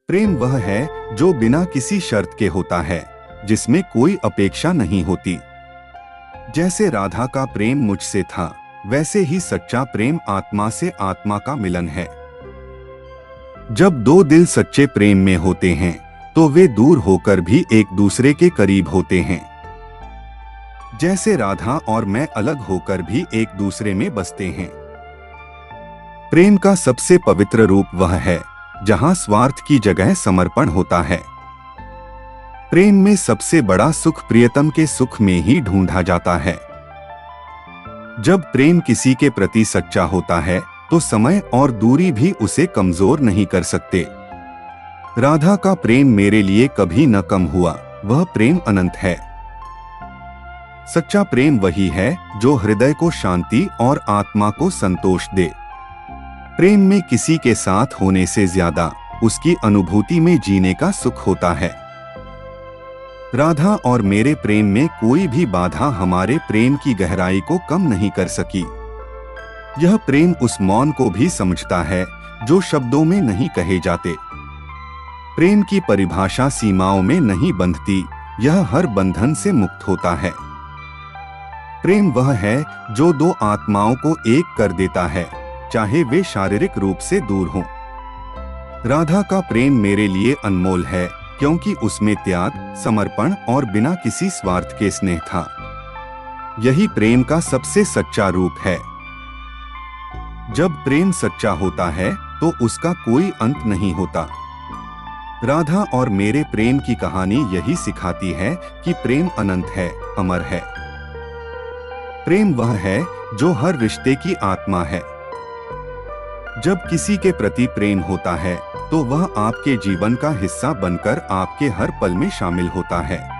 प्रेम वह है जो बिना किसी शर्त के होता है, जिसमें कोई अपेक्षा नहीं होती। जैसे राधा का प्रेम मुझसे था, वैसे ही सच्चा प्रेम आत्मा से आत्मा का मिलन है। जब दो दिल सच्चे प्रेम में होते हैं, तो वे दूर होकर भी एक दूसरे के करीब होते हैं। जैसे राधा और मैं अलग होकर भी एक दूसरे में बसते हैं। प्रेम का सबसे पवित्र रूप वह है जहां स्वार्थ की जगह समर्पण होता है। प्रेम में सबसे बड़ा सुख प्रियतम के सुख में ही ढूंढा जाता है। जब प्रेम किसी के प्रति सच्चा होता है, तो समय और दूरी भी उसे कमजोर नहीं कर सकते। राधा का प्रेम मेरे लिए कभी न कम हुआ, वह प्रेम अनंत है। सच्चा प्रेम वही है जो हृदय को शांति और आत्मा को संतोष दे। प्रेम में किसी के साथ होने से ज्यादा उसकी अनुभूति में जीने का सुख होता है। राधा और मेरे प्रेम में कोई भी बाधा हमारे प्रेम की गहराई को कम नहीं कर सकी। यह प्रेम उस मौन को भी समझता है जो शब्दों में नहीं कहे जाते। प्रेम की परिभाषा सीमाओं में नहीं बंधती, यह हर बंधन से मुक्त होता है। प्रेम वह है जो दो आत्माओं को एक कर देता है, चाहे वे शारीरिक रूप से दूर हों। राधा का प्रेम मेरे लिए अनमोल है, क्योंकि उसमें त्याग, समर्पण और बिना किसी स्वार्थ के स्नेह था। यही प्रेम का सबसे सच्चा रूप है। जब प्रेम सच्चा होता है, तो उसका कोई अंत नहीं होता। राधा और मेरे प्रेम की कहानी यही सिखाती है कि प्रेम अनंत है, अमर है। प्रेम वह है जो हर रिश्ते की आत्मा है। जब किसी के प्रति प्रेम होता है, तो वह आपके जीवन का हिस्सा बनकर आपके हर पल में शामिल होता है।